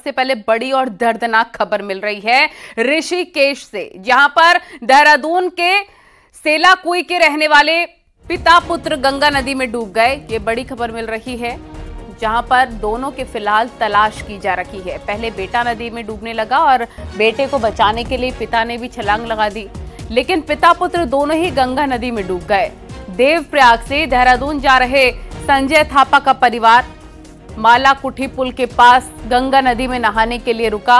सबसे पहले बड़ी और दर्दनाक खबर मिल रही है ऋषिकेश से, जहां पर देहरादून के सेलाकुई के रहने वाले पिता पुत्र गंगा नदी में डूब गए। ये बड़ी खबर मिल रही है, जहां पर दोनों के फिलहाल तलाश की जा रही है। पहले बेटा नदी में डूबने लगा और बेटे को बचाने के लिए पिता ने भी छलांग लगा दी, लेकिन पिता पुत्र दोनों ही गंगा नदी में डूब गए। देवप्रयाग से देहरादून जा रहे संजय थापा का परिवार माला कुठी पुल के पास गंगा नदी में नहाने के लिए रुका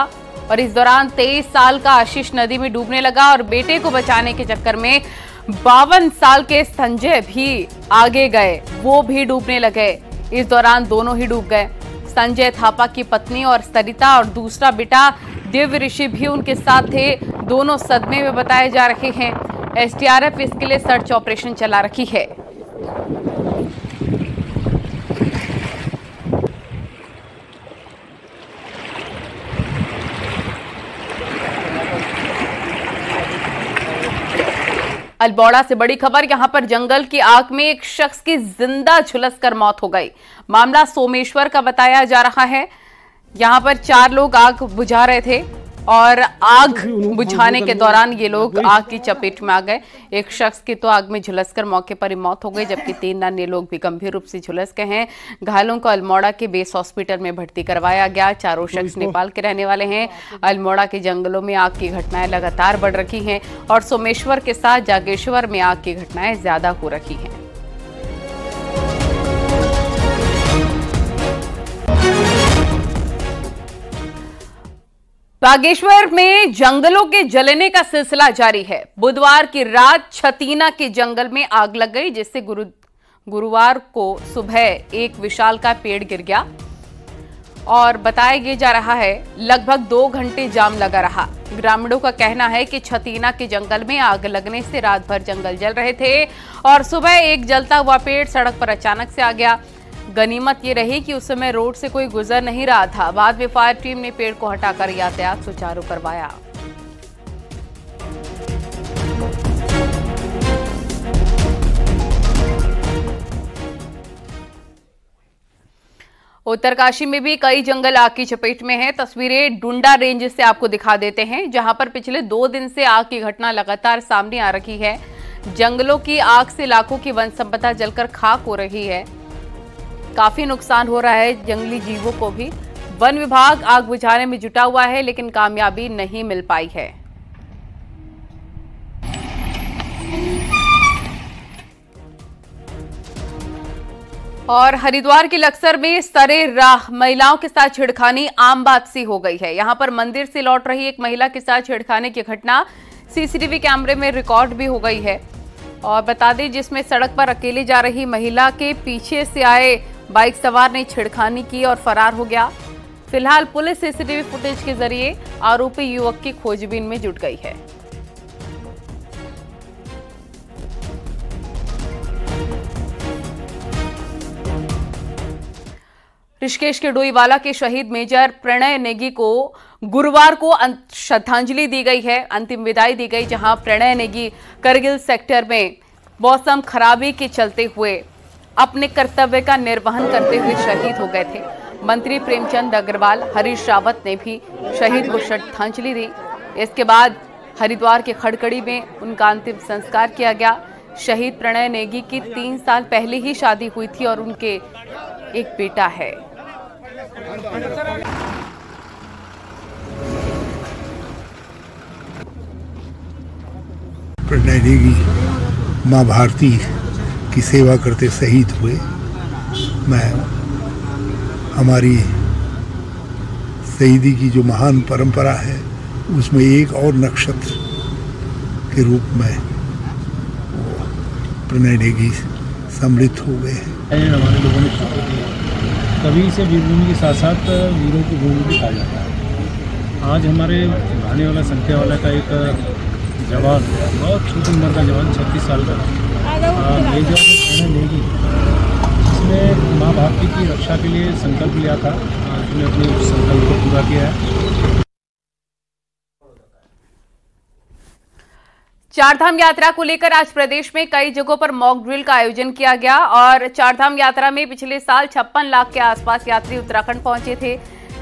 और इस दौरान 23 साल का आशीष नदी में डूबने लगा और बेटे को बचाने के चक्कर में 52 साल के संजय भी आगे गए, वो भी डूबने लगे। इस दौरान दोनों ही डूब गए। संजय थापा की पत्नी और सरिता और दूसरा बेटा दिव्य ऋषि भी उनके साथ थे। दोनों सदमे में बताए जा रहे हैं। एसडीआरएफ इसके लिए सर्च ऑपरेशन चला रही है। अल्मोड़ा से बड़ी खबर, यहां पर जंगल की आग में एक शख्स की जिंदा झुलसकर मौत हो गई। मामला सोमेश्वर का बताया जा रहा है। यहां पर 4 लोग आग बुझा रहे थे और आग बुझाने के दौरान ये लोग आग की चपेट में आ गए। एक शख्स की तो आग में झुलसकर मौके पर ही मौत हो गई, जबकि 3 अन्य लोग भी गंभीर रूप से झुलस गए हैं। घायलों को अल्मोड़ा के बेस हॉस्पिटल में भर्ती करवाया गया। चारों शख्स नेपाल के रहने वाले हैं। अल्मोड़ा के जंगलों में आग की घटनाएं लगातार बढ़ रही हैं और सोमेश्वर के साथ जागेश्वर में आग की घटनाएं ज्यादा हो रही हैं। बागेश्वर में जंगलों के जलने का सिलसिला जारी है। बुधवार की रात छतीना के जंगल में आग लग गई, जिससे गुरुवार को सुबह एक विशालकाय पेड़ गिर गया और बताया जा रहा है लगभग 2 घंटे जाम लगा रहा। ग्रामीणों का कहना है कि छतीना के जंगल में आग लगने से रात भर जंगल जल रहे थे और सुबह एक जलता हुआ पेड़ सड़क पर अचानक से आ गया। गनीमत ये रही कि उस समय रोड से कोई गुजर नहीं रहा था। बाद में फायर टीम ने पेड़ को हटाकर यातायात सुचारू करवाया। उत्तरकाशी में भी कई जंगल आग की चपेट में हैं। तस्वीरें डुंडा रेंज से आपको दिखा देते हैं, जहां पर पिछले 2 दिन से आग की घटना लगातार सामने आ रही है। जंगलों की आग से लाखों की वन संपदा जलकर खाक हो रही है। काफी नुकसान हो रहा है जंगली जीवों को भी। वन विभाग आग बुझाने में जुटा हुआ है, लेकिन कामयाबी नहीं मिल पाई है। और हरिद्वार के लक्सर में सरे राह महिलाओं के साथ छेड़खानी आम बात सी हो गई है। यहां पर मंदिर से लौट रही एक महिला के साथ छेड़खानी की घटना सीसीटीवी कैमरे में रिकॉर्ड भी हो गई है। और बता दें, जिसमें सड़क पर अकेले जा रही महिला के पीछे से आए बाइक सवार ने छेड़खानी की और फरार हो गया। फिलहाल पुलिस सीसीटीवी फुटेज के जरिए आरोपी युवक की खोजबीन में जुट गई है। ऋषिकेश के डोईवाला के शहीद मेजर प्रणय नेगी को गुरुवार को श्रद्धांजलि दी गई है, अंतिम विदाई दी गई, जहां प्रणय नेगी करगिल सेक्टर में मौसम खराबी के चलते हुए अपने कर्तव्य का निर्वहन करते हुए शहीद हो गए थे। मंत्री प्रेमचंद अग्रवाल, हरीश रावत ने भी शहीद को श्रद्धांजलि दी। इसके बाद हरिद्वार के खड़खड़ी में उनका अंतिम संस्कार किया गया। शहीद प्रणय नेगी की 3 साल पहले ही शादी हुई थी और उनके एक बेटा है। प्रणय नेगी माँ भारती की सेवा करते शहीद हुए। मैं हमारी शहीदी की जो महान परंपरा है उसमें एक और नक्षत्र के रूप में वो प्रणय नेगी सम्मिलित हो गए हैं। हमारे लोगों ने तभी से वीरभूमि के साथ साथ वीरों की भूमि भी कहा जाता है। आज हमारे आने वाला संख्या वाला का एक जवान, बहुत छोटी उम्र का जवान, 36 साल का मेजर प्रणय नेगी, जिसने माँ भारती की रक्षा के लिए संकल्प लिया था, उसने अपने उस संकल्प को पूरा किया है। चारधाम यात्रा को लेकर आज प्रदेश में कई जगहों पर मॉक ड्रिल का आयोजन किया गया और चारधाम यात्रा में पिछले साल 56 लाख के आसपास यात्री उत्तराखंड पहुंचे थे।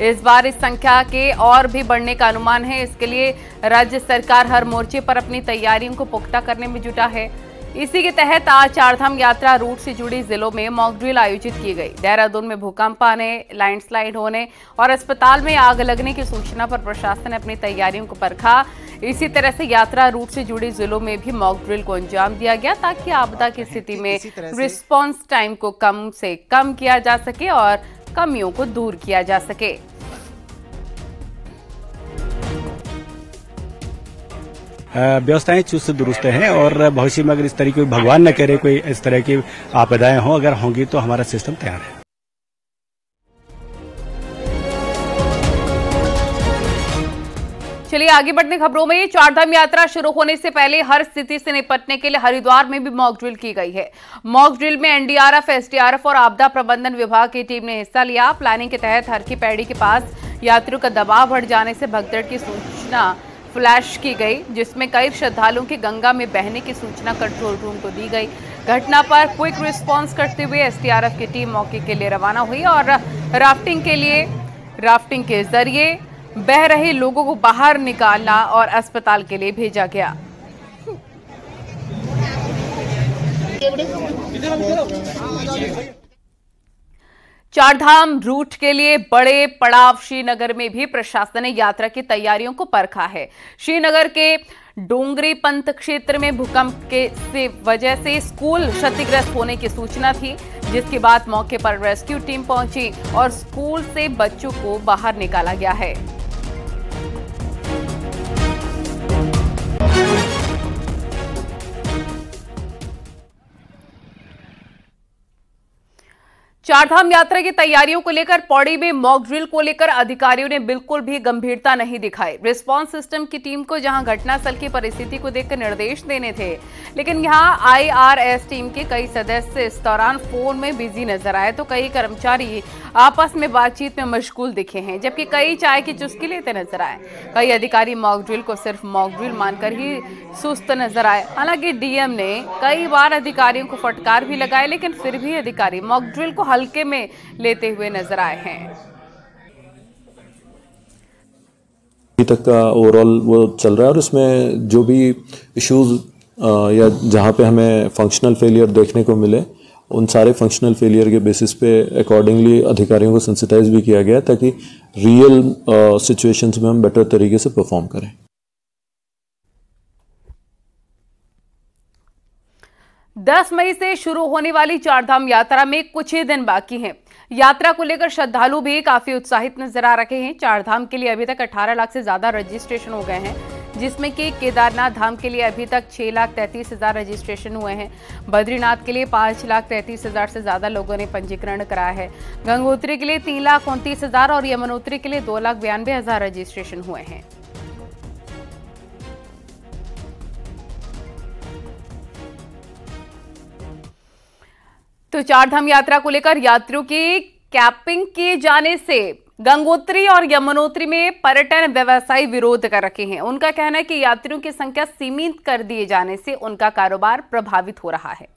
इस बार इस संख्या के और भी बढ़ने का अनुमान है। इसके लिए राज्य सरकार हर मोर्चे पर अपनी तैयारियों को पुख्ता करने में जुटा है। इसी के तहत आज चारधाम यात्रा रूट से जुड़ी जिलों में मॉक ड्रिल आयोजित की गई। देहरादून में भूकंप आने, लैंडस्लाइड होने और अस्पताल में आग लगने की सूचना पर प्रशासन ने अपनी तैयारियों को परखा। इसी तरह से यात्रा रूट से जुड़ी जिलों में भी मॉक ड्रिल को अंजाम दिया गया ताकि आपदा की स्थिति में रिस्पांस टाइम को कम से कम किया जा सके और कमियों को दूर किया जा सके। व्यवस्थाएं चुस्त दुरुस्त हैं और भविष्य में अगर इस तरह की भगवान न करे कोई इस तरह की आपदाएं हों, अगर होंगी तो हमारा सिस्टम तैयार है। चलिए आगे बढ़ने खबरों में। चारधाम यात्रा शुरू होने से पहले हर स्थिति से निपटने के लिए हरिद्वार में भी मॉक ड्रिल की गई है। मॉक ड्रिल में एनडीआरएफ, एसडीआरएफ और आपदा प्रबंधन विभाग की टीम ने हिस्सा लिया। प्लानिंग के तहत हर की पैड़ी के पास यात्रियों का दबाव बढ़ जाने से भगदड़ की सूचना फ्लैश की गई, जिसमें कई श्रद्धालुओं की गंगा में बहने की सूचना कंट्रोल रूम को दी गई। घटना पर क्विक रिस्पांस करते हुए एसडीआरएफ की टीम मौके के लिए रवाना हुई और राफ्टिंग के जरिए बह रहे लोगों को बाहर निकालना और अस्पताल के लिए भेजा गया। चारधाम रूट के लिए बड़े पड़ाव श्रीनगर में भी प्रशासन ने यात्रा की तैयारियों को परखा है। श्रीनगर के डोंगरी पंत क्षेत्र में भूकंप के वजह से स्कूल क्षतिग्रस्त होने की सूचना थी, जिसके बाद मौके पर रेस्क्यू टीम पहुंची और स्कूल से बच्चों को बाहर निकाला गया है। चारधाम यात्रा की तैयारियों को लेकर पौड़ी में मॉक ड्रिल को लेकर अधिकारियों ने बिल्कुल भी गंभीरता नहीं दिखाई। रिस्पांस सिस्टम की टीम को जहां घटनास्थल की परिस्थिति को देखकर निर्देश देने थे, लेकिन यहां आईआरएस टीम के कई सदस्य इस दौरान फोन में बिजी नजर आए तो कई कर्मचारी आपस में बातचीत में मशगूल दिखे हैं, जबकि कई चाय की चुस्की लेते नजर आए। कई अधिकारी मॉक ड्रिल को सिर्फ मॉक ड्रिल मानकर ही सुस्त नजर आए। हालांकि डीएम ने कई बार अधिकारियों को फटकार भी लगाए, लेकिन फिर भी अधिकारी मॉक ड्रिल को हल्के में लेते हुए नजर आए हैं। अभी तक का ओवरऑल वो चल रहा है और इसमें जो भी इश्यूज या जहाँ पे हमें फंक्शनल फेलियर देखने को मिले, उन सारे फंक्शनल फेलियर के बेसिस पे अकॉर्डिंगली अधिकारियों को सेंसिटाइज भी किया गया ताकि रियल सिचुएशंस में हम बेटर तरीके से परफॉर्म करें। 10 मई से शुरू होने वाली चारधाम यात्रा में कुछ ही दिन बाकी हैं। यात्रा को लेकर श्रद्धालु भी काफी उत्साहित नजर आ रहे हैं। चारधाम के लिए अभी तक 18 लाख से ज्यादा रजिस्ट्रेशन हो गए हैं, जिसमें कि केदारनाथ धाम के लिए अभी तक 6,33,000 रजिस्ट्रेशन हुए हैं। बद्रीनाथ के लिए 5,33,000 से ज्यादा लोगों ने पंजीकरण कराया है। गंगोत्री के लिए 3,29,000 और यमुनोत्री के लिए 2,92,000 रजिस्ट्रेशन हुए हैं। तो चारधाम यात्रा को लेकर यात्रियों की कैंपिंग किए जाने से गंगोत्री और यमुनोत्री में पर्यटन व्यवसायी विरोध कर रखे हैं। उनका कहना है कि यात्रियों की संख्या सीमित कर दिए जाने से उनका कारोबार प्रभावित हो रहा है।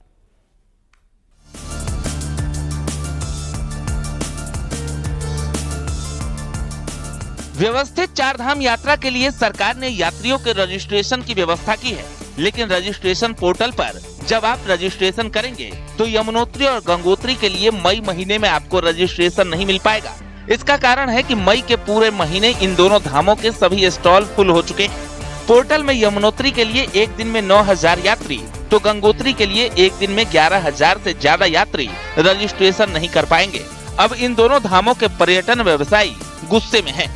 व्यवस्थित चारधाम यात्रा के लिए सरकार ने यात्रियों के रजिस्ट्रेशन की व्यवस्था की है, लेकिन रजिस्ट्रेशन पोर्टल पर जब आप रजिस्ट्रेशन करेंगे तो यमुनोत्री और गंगोत्री के लिए मई महीने में आपको रजिस्ट्रेशन नहीं मिल पाएगा। इसका कारण है कि मई के पूरे महीने इन दोनों धामों के सभी स्टॉल फुल हो चुके हैं। पोर्टल में यमुनोत्री के लिए एक दिन में 9,000 यात्री तो गंगोत्री के लिए एक दिन में 11,000 से ज्यादा यात्री रजिस्ट्रेशन नहीं कर पाएंगे। अब इन दोनों धामों के पर्यटन व्यवसायी गुस्से में हैं।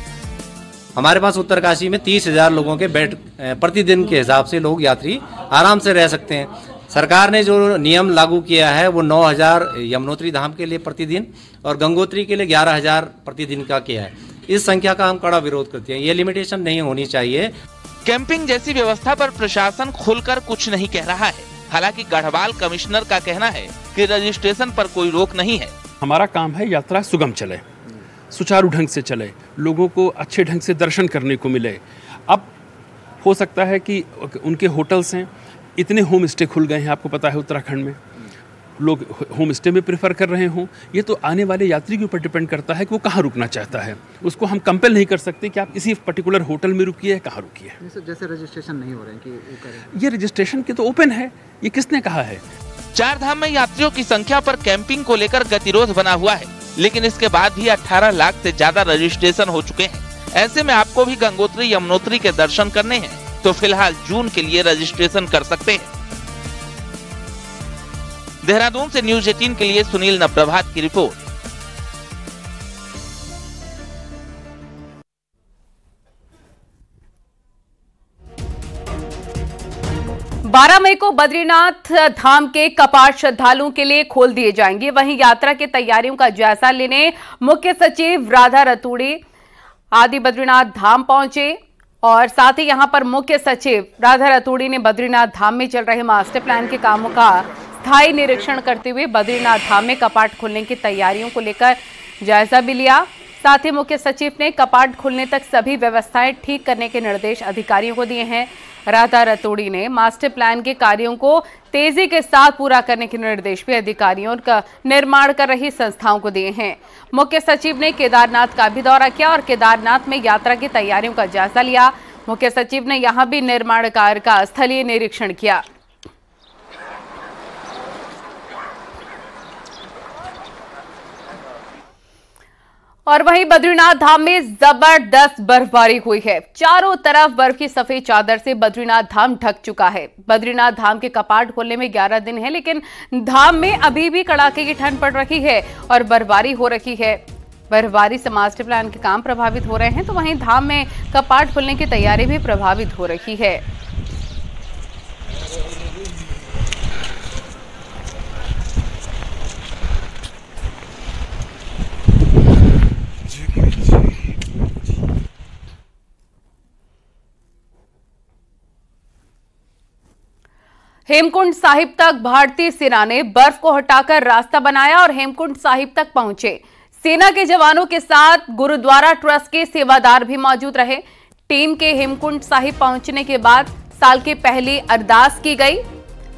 हमारे पास उत्तरकाशी में 30,000 लोगों के बेड प्रतिदिन के हिसाब से लोग यात्री आराम से रह सकते हैं। सरकार ने जो नियम लागू किया है वो 9,000 यमुनोत्री धाम के लिए प्रतिदिन और गंगोत्री के लिए 11,000 प्रतिदिन का किया है। इस संख्या का हम कड़ा विरोध करते हैं। ये लिमिटेशन नहीं होनी चाहिए। कैंपिंग जैसी व्यवस्था पर प्रशासन खुलकर कुछ नहीं कह रहा है। हालांकि गढ़वाल कमिश्नर का कहना है कि रजिस्ट्रेशन पर कोई रोक नहीं है। हमारा काम है यात्रा सुगम चले, सुचारू ढंग से चले, लोगों को अच्छे ढंग से दर्शन करने को मिले। अब हो सकता है कि उनके होटल्स हैं, इतने होम स्टे खुल गए हैं, आपको पता है उत्तराखंड में लोग होम स्टे में प्रेफर कर रहे हों, ये तो आने वाले यात्री के ऊपर डिपेंड करता है कि वो कहाँ रुकना चाहता है। उसको हम कंपेल नहीं कर सकते कि आप इसी पर्टिकुलर होटल में रुकिए या कहाँ रुकिए। जैसे रजिस्ट्रेशन नहीं हो रहे हैं कि वो करें, ये रजिस्ट्रेशन के तो ओपन है, ये किसने कहा है? चार धाम में यात्रियों की संख्या पर कैंपिंग को लेकर गतिरोध बना हुआ है, लेकिन इसके बाद भी 18 लाख से ज्यादा रजिस्ट्रेशन हो चुके हैं। ऐसे में आपको भी गंगोत्री यमुनोत्री के दर्शन करने हैं तो फिलहाल जून के लिए रजिस्ट्रेशन कर सकते हैं। देहरादून से न्यूज़ 18 के लिए सुनील नवप्रभात की रिपोर्ट। 12 मई को बद्रीनाथ धाम के कपाट श्रद्धालुओं के लिए खोल दिए जाएंगे। वहीं यात्रा की तैयारियों का जायजा लेने मुख्य सचिव राधा रतूड़ी आदि बद्रीनाथ धाम पहुंचे और साथ ही यहां पर मुख्य सचिव राधा रतूड़ी ने बद्रीनाथ धाम में चल रहे मास्टर प्लान के कामों का स्थायी निरीक्षण करते हुए बद्रीनाथ धाम में कपाट खुलने की तैयारियों को लेकर जायजा भी लिया। साथ ही मुख्य सचिव ने कपाट खुलने तक सभी व्यवस्थाएं ठीक करने के निर्देश अधिकारियों को दिए हैं। राधा रतूड़ी ने मास्टर प्लान के कार्यों को तेजी के साथ पूरा करने के निर्देश भी अधिकारियों का निर्माण कर रही संस्थाओं को दिए हैं। मुख्य सचिव ने केदारनाथ का भी दौरा किया और केदारनाथ में यात्रा की तैयारियों का जायजा लिया। मुख्य सचिव ने यहां भी निर्माण कार्य का स्थलीय निरीक्षण किया। और वहीं बद्रीनाथ धाम में जबरदस्त बर्फबारी हुई है। चारों तरफ बर्फ की सफेद चादर से बद्रीनाथ धाम ढक चुका है। बद्रीनाथ धाम के कपाट खोलने में 11 दिन है, लेकिन धाम में अभी भी कड़ाके की ठंड पड़ रही है और बर्फबारी हो रही है। बर्फबारी से मास्टर प्लान के काम प्रभावित हो रहे हैं, तो वहीं धाम में कपाट खुलने की तैयारी भी प्रभावित हो रही है। हेमकुंड साहिब तक भारतीय सेना ने बर्फ को हटाकर रास्ता बनाया और हेमकुंड साहिब तक पहुंचे। सेना के जवानों के साथ गुरुद्वारा ट्रस्ट के सेवादार भी मौजूद रहे। टीम के हेमकुंड साहिब पहुंचने के बाद साल की पहली अरदास की गई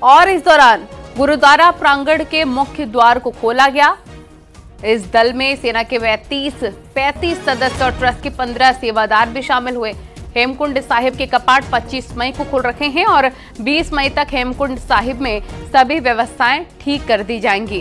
और इस दौरान गुरुद्वारा प्रांगण के मुख्य द्वार को खोला गया। इस दल में सेना के 35 सदस्य और ट्रस्ट के 15 सेवादार भी शामिल हुए। हेमकुंड साहिब के कपाट 25 मई को खुल रखे हैं और 20 मई तक हेमकुंड साहिब में सभी व्यवस्थाएं ठीक कर दी जाएंगी।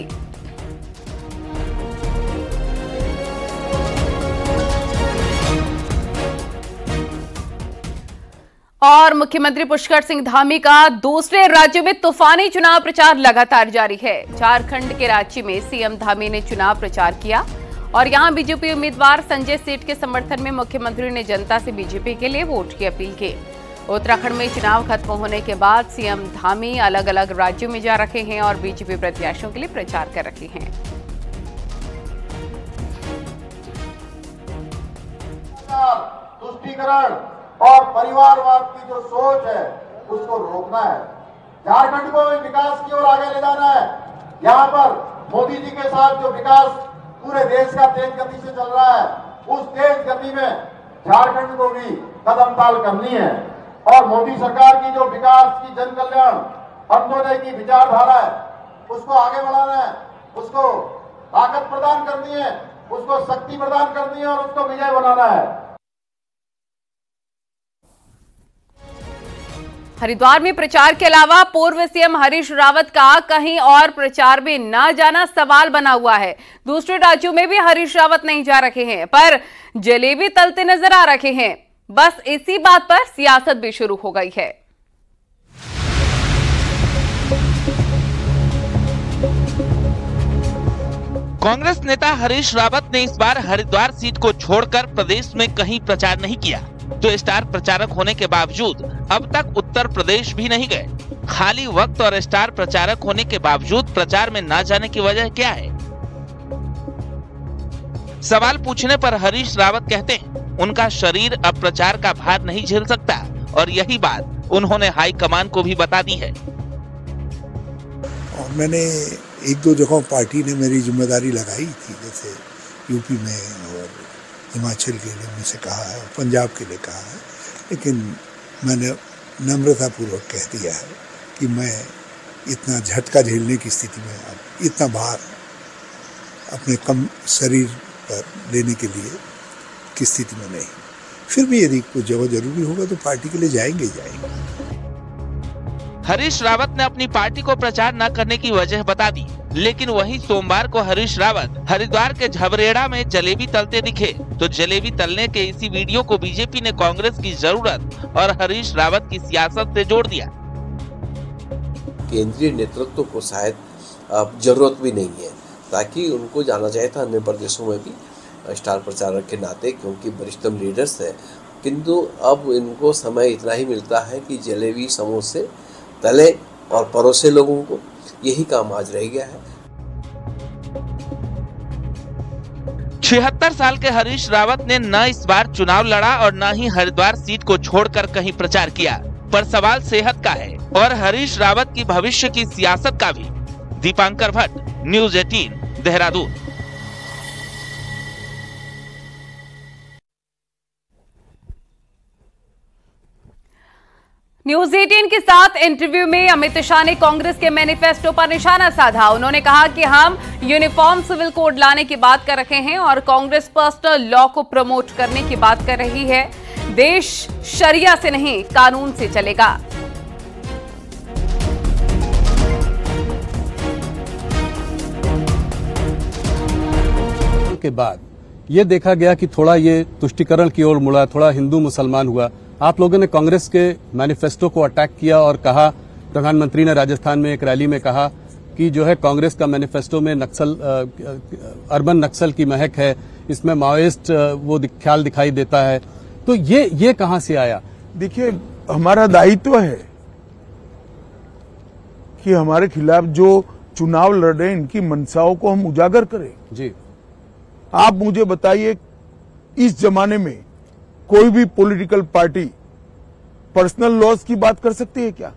और मुख्यमंत्री पुष्कर सिंह धामी का दूसरे राज्यों में तूफानी चुनाव प्रचार लगातार जारी है। झारखंड के रांची में सीएम धामी ने चुनाव प्रचार किया और यहां बीजेपी उम्मीदवार संजय सेठ के समर्थन में मुख्यमंत्री ने जनता से बीजेपी के लिए वोट की अपील की। उत्तराखंड में चुनाव खत्म होने के बाद सीएम धामी अलग अलग राज्यों में जा रहे हैं और बीजेपी प्रत्याशियों के लिए प्रचार कर रहे हैं। तुष्टीकरण और परिवारवाद की जो सोच है उसको रोकना है। झारखंड को विकास की ओर आगे ले जाना है। यहाँ पर मोदी जी के साथ जो विकास पूरे देश का तेज गति से चल रहा है, उस तेज गति में झारखंड को भी कदम ताल करनी है और मोदी सरकार की जो विकास की जन कल्याण अंत्योदय की विचारधारा है उसको आगे बढ़ाना है, उसको ताकत प्रदान करनी है, उसको शक्ति प्रदान करनी है और उसको विजय बनाना है। हरिद्वार में प्रचार के अलावा पूर्व सीएम हरीश रावत का कहीं और प्रचार में न जाना सवाल बना हुआ है। दूसरे राज्यों में भी हरीश रावत नहीं जा रहे हैं, पर जलेबी तलते नजर आ रहे हैं। बस इसी बात पर सियासत भी शुरू हो गई है। कांग्रेस नेता हरीश रावत ने इस बार हरिद्वार सीट को छोड़कर प्रदेश में कहीं प्रचार नहीं किया, तो स्टार प्रचारक होने के बावजूद अब तक उत्तर प्रदेश भी नहीं गए। खाली वक्त और स्टार प्रचारक होने के बावजूद प्रचार में न जाने की वजह क्या है? सवाल पूछने पर हरीश रावत कहते हैं उनका शरीर अब प्रचार का भार नहीं झेल सकता और यही बात उन्होंने हाईकमान को भी बता दी है। और मैंने 1-2 जगहों पार्टी ने मेरी जिम्मेदारी लगाई थी, जैसे यूपी में और हिमाचल के लिए मुझसे कहा है, पंजाब के लिए कहा है, लेकिन मैंने नम्रतापूर्वक कह दिया है कि मैं इतना झटका झेलने की स्थिति में, अब इतना भार अपने कम शरीर पर लेने के लिए की स्थिति में नहीं। फिर भी यदि कुछ जरूरी होगा तो पार्टी के लिए जाएंगे। हरीश रावत ने अपनी पार्टी को प्रचार न करने की वजह बता दी, लेकिन वही सोमवार को हरीश रावत हरिद्वार के झबरेड़ा में जलेबी तलते दिखे। तो जलेबी तलने के इसी वीडियो को बीजेपी ने कांग्रेस की जरूरत और हरीश रावत की सियासत से जोड़ दिया। केंद्रीय नेतृत्व को शायद जरूरत भी नहीं है, ताकि उनको जाना चाहिए था अन्य प्रदेशों में भी स्टार प्रचारक के नाते, क्योंकि वरिष्ठतम लीडर्स है। किंतु अब इनको समय इतना ही मिलता है कि जलेबी समोसे तले और परोसे लोगों को, यही काम आज रह गया है। 76 साल के हरीश रावत ने न इस बार चुनाव लड़ा और न ही हरिद्वार सीट को छोड़कर कहीं प्रचार किया, पर सवाल सेहत का है और हरीश रावत की भविष्य की सियासत का भी। दीपांकर भट्ट, न्यूज़ 18, देहरादून। न्यूज़ 18 के साथ इंटरव्यू में अमित शाह ने कांग्रेस के मैनिफेस्टो पर निशाना साधा। उन्होंने कहा कि हम यूनिफॉर्म सिविल कोड लाने की बात कर रहे हैं और कांग्रेस पर्सनल लॉ को प्रमोट करने की बात कर रही है। देश शरिया से नहीं, कानून से चलेगा। के बाद ये देखा गया कि थोड़ा ये तुष्टीकरण की ओर मुड़ा, थोड़ा हिंदू मुसलमान हुआ। आप लोगों ने कांग्रेस के मैनिफेस्टो को अटैक किया और कहा, प्रधानमंत्री ने राजस्थान में एक रैली में कहा कि जो है कांग्रेस का मैनिफेस्टो में नक्सल, अर्बन नक्सल की महक है, इसमें माओइस्ट वो ख्याल दिखाई देता है। तो ये कहां से आया? देखिए, हमारा दायित्व है कि हमारे खिलाफ जो चुनाव लड़ रहे हैं इनकी मंशाओं को हम उजागर करें। जी, आप मुझे बताइए, इस जमाने में कोई भी पॉलिटिकल पार्टी पर्सनल लॉस की बात कर सकती है क्या?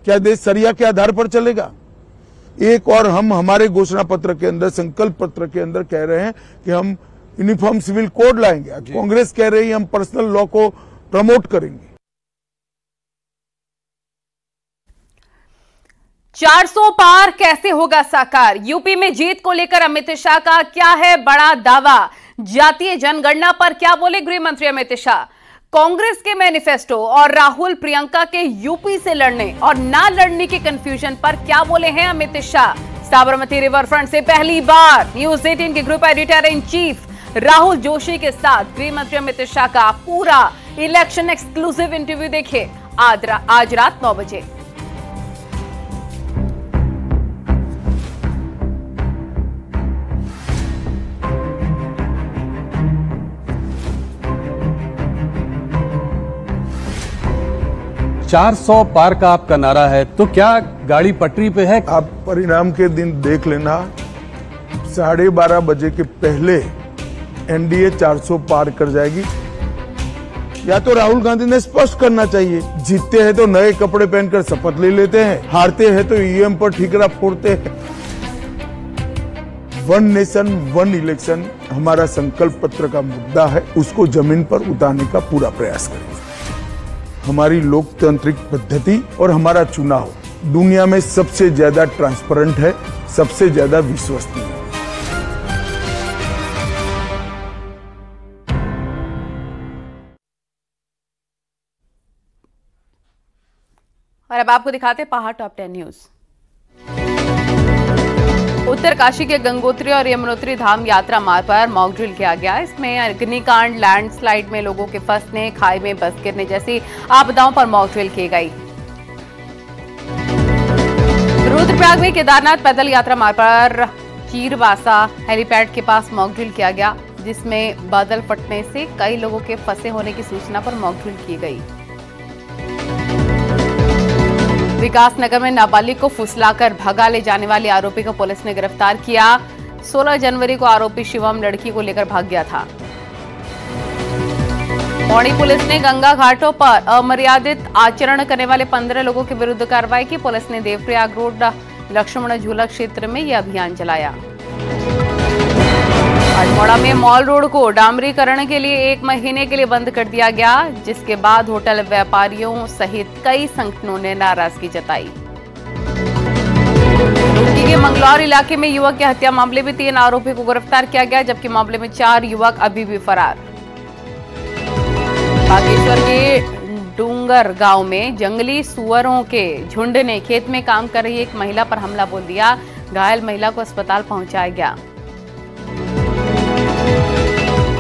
क्या देश शरिया के आधार पर चलेगा? एक और हम हमारे घोषणा पत्र के अंदर, संकल्प पत्र के अंदर कह रहे हैं कि हम यूनिफॉर्म सिविल कोड लाएंगे। कांग्रेस कह रही है हम पर्सनल लॉ को प्रमोट करेंगे। 400 पार कैसे होगा साकार? यूपी में जीत को लेकर अमित शाह का क्या है बड़ा दावा? जातीय जनगणना पर क्या बोले गृह मंत्री अमित शाह? कांग्रेस के मैनिफेस्टो और राहुल प्रियंका के यूपी से लड़ने और ना लड़ने के कंफ्यूजन पर क्या बोले हैं अमित शाह? साबरमती रिवर फ्रंट से पहली बार न्यूज़ 18 के group editor in chief Rahul Joshi के साथ गृह मंत्री अमित शाह का पूरा इलेक्शन एक्सक्लूसिव इंटरव्यू देखिए आज रात 9 बजे। चार 400 पार का आपका नारा है, तो क्या गाड़ी पटरी पे है? आप परिणाम के दिन देख लेना, 12:30 बजे के पहले एनडीए 400 पार कर जाएगी। या तो राहुल गांधी ने स्पष्ट करना चाहिए, जीतते हैं तो नए कपड़े पहनकर शपथ ले लेते हैं, हारते हैं तो ईवीएम पर ठीकरा फोड़ते हैं। वन नेशन वन इलेक्शन हमारा संकल्प पत्र का मुद्दा है, उसको जमीन पर उतारने का पूरा प्रयास करेंगे। हमारी लोकतांत्रिक पद्धति और हमारा चुनाव दुनिया में सबसे ज्यादा ट्रांसपेरेंट है, सबसे ज्यादा विश्वसनीय है। और अब आपको दिखाते हैं पहाड़ टॉप 10 न्यूज। उत्तरकाशी के गंगोत्री और यमुनोत्री धाम यात्रा मार्ग पर मॉक ड्रिल किया गया। इसमें अग्निकांड, लैंडस्लाइड में लोगों के फंसने, खाई में बस गिरने जैसी आपदाओं पर मॉक ड्रिल की गई। रुद्रप्रयाग में केदारनाथ पैदल यात्रा मार्ग पर चीरवासा हेलीपैड के पास मॉक ड्रिल किया गया, जिसमें बादल फटने से कई लोगों के फंसे होने की सूचना पर मॉक ड्रिल की गई। विकासनगर में नाबालिग को फुसलाकर भगा ले जाने वाले आरोपी को पुलिस ने गिरफ्तार किया। 16 जनवरी को आरोपी शिवम लड़की को लेकर भाग गया था। पौड़ी पुलिस ने गंगा घाटों पर अमर्यादित आचरण करने वाले 15 लोगों के विरुद्ध कार्रवाई की। पुलिस ने देवप्रयाग रोड लक्ष्मण झूला क्षेत्र में यह अभियान चलाया। अल्मोड़ा में मॉल रोड को डामरीकरण के लिए 1 महीने के लिए बंद कर दिया गया, जिसके बाद होटल व्यापारियों सहित कई संगठनों ने नाराजगी जताई। मंगलौर इलाके में युवक की हत्या मामले में 3 आरोपी को गिरफ्तार किया गया, जबकि मामले में 4 युवक अभी भी फरार। बागेश्वर के डूंगर गांव में जंगली सुअरों के झुंड ने खेत में काम कर रही एक महिला पर हमला बोल दिया। घायल महिला को अस्पताल पहुंचाया गया।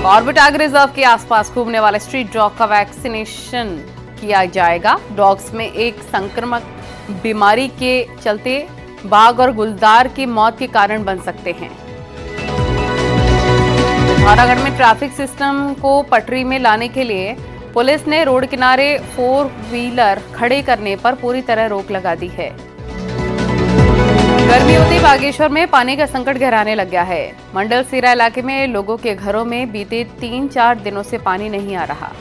कॉर्बेट आग रिजर्व के आसपास घूमने वाले स्ट्रीट डॉग का वैक्सीनेशन किया जाएगा। डॉग्स में एक संक्रामक बीमारी के चलते बाघ और गुलदार की मौत के कारण बन सकते हैं। पिथौरागढ़ में ट्रैफिक सिस्टम को पटरी में लाने के लिए पुलिस ने रोड किनारे 4 व्हीलर खड़े करने पर पूरी तरह रोक लगा दी है। गर्मी होते बागेश्वर में पानी का संकट गहराने लग गया है। मंडल सीरा इलाके में लोगों के घरों में बीते 3-4 दिनों से पानी नहीं आ रहा।